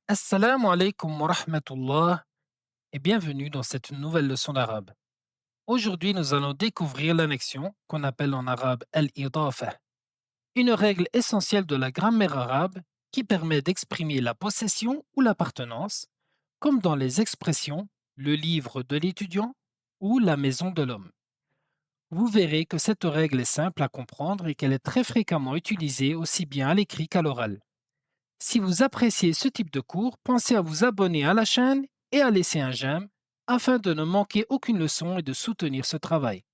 Assalamu alaikum wa rahmatullah et bienvenue dans cette nouvelle leçon d'arabe. Aujourd'hui, nous allons découvrir l'annexion qu'on appelle en arabe al-idafa, une règle essentielle de la grammaire arabe qui permet d'exprimer la possession ou l'appartenance, comme dans les expressions le livre de l'étudiant ou la maison de l'homme. Vous verrez que cette règle est simple à comprendre et qu'elle est très fréquemment utilisée aussi bien à l'écrit qu'à l'oral. Si vous appréciez ce type de cours, pensez à vous abonner à la chaîne et à laisser un j'aime afin de ne manquer aucune leçon et de soutenir ce travail.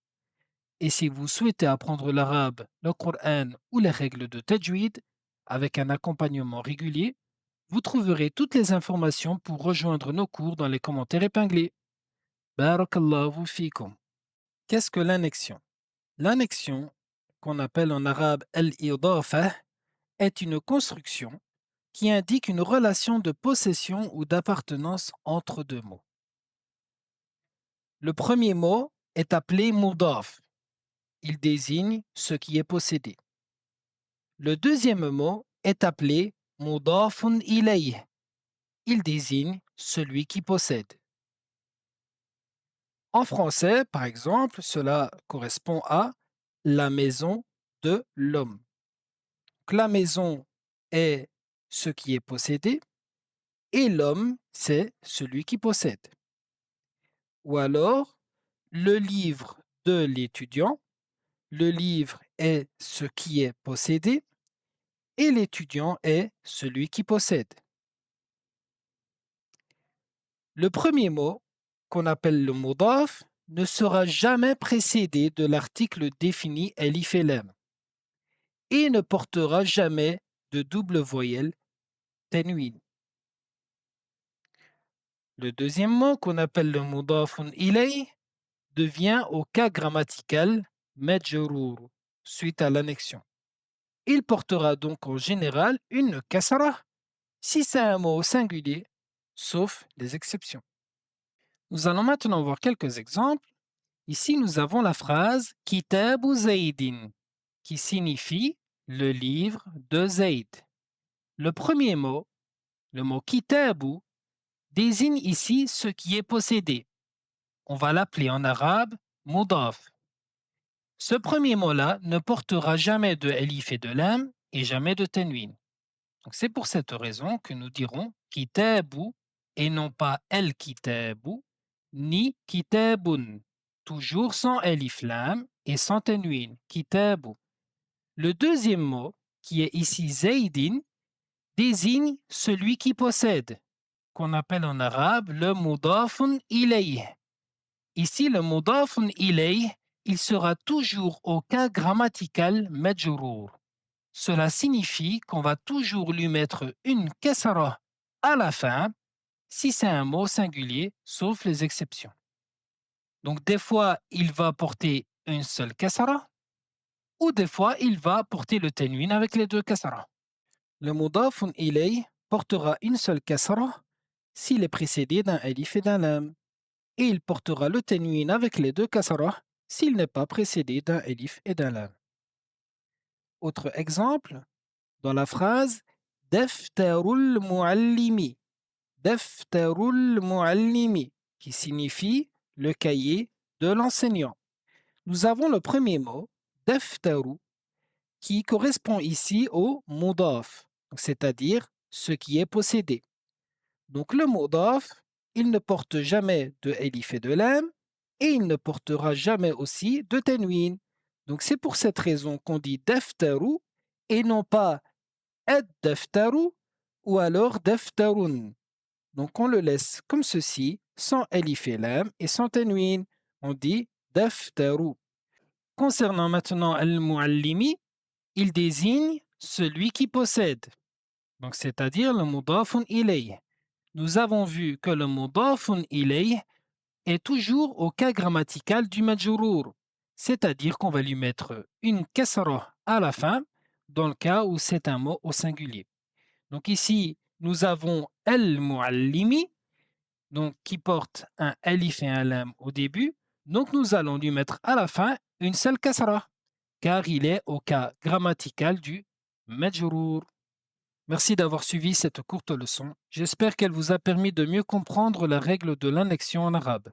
Et si vous souhaitez apprendre l'arabe, le Coran ou les règles de tajwid avec un accompagnement régulier, vous trouverez toutes les informations pour rejoindre nos cours dans les commentaires épinglés. Barakallahu fikum. Qu'est-ce que l'annexion? L'annexion, qu'on appelle en arabe al-idafa, est une construction qui indique une relation de possession ou d'appartenance entre deux mots. Le premier mot est appelé mudaf. Il désigne ce qui est possédé. Le deuxième mot est appelé mudafun ilayh. Il désigne celui qui possède. En français, par exemple, cela correspond à la maison de l'homme. Donc, la maison est ce qui est possédé et l'homme, c'est celui qui possède. Ou alors, le livre de l'étudiant, le livre est ce qui est possédé et l'étudiant est celui qui possède. Le premier mot, qu'on appelle le mudaf, ne sera jamais précédé de l'article défini elif et lam et ne portera jamais de double voyelle tanwin. Le deuxième mot, qu'on appelle le mudafun ilay, devient au cas grammatical majrour suite à l'annexion. Il portera donc en général une kasra si c'est un mot au singulier, sauf les exceptions. Nous allons maintenant voir quelques exemples. Ici, nous avons la phrase Kitabu Zaydin, qui signifie le livre de Zayd. Le premier mot, le mot Kitabu, désigne ici ce qui est possédé. On va l'appeler en arabe Mudaf. Ce premier mot-là ne portera jamais de elif et de lam et jamais de tanwin. Donc c'est pour cette raison que nous dirons kitabu et non pas el kitabu ni kitabun, toujours sans elif lam et sans tanwin, kitabu. Le deuxième mot, qui est ici zaydin, désigne celui qui possède, qu'on appelle en arabe le mudafun ilayh. Ici, le mudafun ilayh, il sera toujours au cas grammatical majrour. Cela signifie qu'on va toujours lui mettre une kasra à la fin si c'est un mot singulier, sauf les exceptions. Donc des fois, il va porter une seule kasra ou des fois, il va porter le tanwin avec les deux kasra. Le mudafun ilay portera une seule kasra s'il est précédé d'un alif et d'un lam et il portera le tanwin avec les deux kasra s'il n'est pas précédé d'un alif et d'un lam. Autre exemple, dans la phrase Daftarul muallimi. Daftarul muallimi, qui signifie le cahier de l'enseignant. Nous avons le premier mot, daftaru, qui correspond ici au mudaf, c'est-à-dire ce qui est possédé. Donc le mudaf, il ne porte jamais de elif et de lam et il ne portera jamais aussi de tanwin. Donc c'est pour cette raison qu'on dit daftaru et non pas ad-daftaru ou alors daftarun. Donc on le laisse comme ceci, sans alif et lam et sans tanwin. On dit daftaru. Concernant maintenant al-muallimi, il désigne celui qui possède. Donc c'est-à-dire le mudafun ilayh. Nous avons vu que le mudafun ilayh est toujours au cas grammatical du majrour, c'est-à-dire qu'on va lui mettre une kasra à la fin dans le cas où c'est un mot au singulier. Donc ici, nous avons al-muallimi, donc qui porte un alif et un lam au début. Donc nous allons lui mettre à la fin une seule kasra, car il est au cas grammatical du majrour. Merci d'avoir suivi cette courte leçon. J'espère qu'elle vous a permis de mieux comprendre la règle de l'annexion en arabe.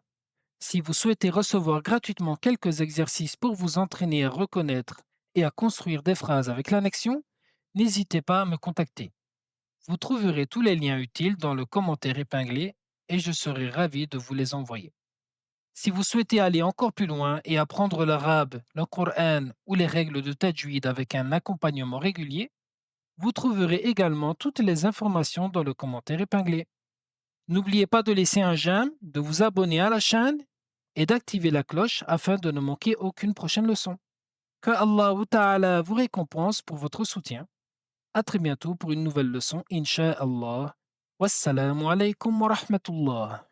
Si vous souhaitez recevoir gratuitement quelques exercices pour vous entraîner à reconnaître et à construire des phrases avec l'annexion, n'hésitez pas à me contacter. Vous trouverez tous les liens utiles dans le commentaire épinglé et je serai ravi de vous les envoyer. Si vous souhaitez aller encore plus loin et apprendre l'arabe, le Coran ou les règles de tajwid avec un accompagnement régulier, vous trouverez également toutes les informations dans le commentaire épinglé. N'oubliez pas de laisser un j'aime, de vous abonner à la chaîne et d'activer la cloche afin de ne manquer aucune prochaine leçon. Que Allah Ta'ala vous récompense pour votre soutien. À très bientôt pour une nouvelle leçon, Inch'Allah. Wassalamu alaikum wa rahmatullah.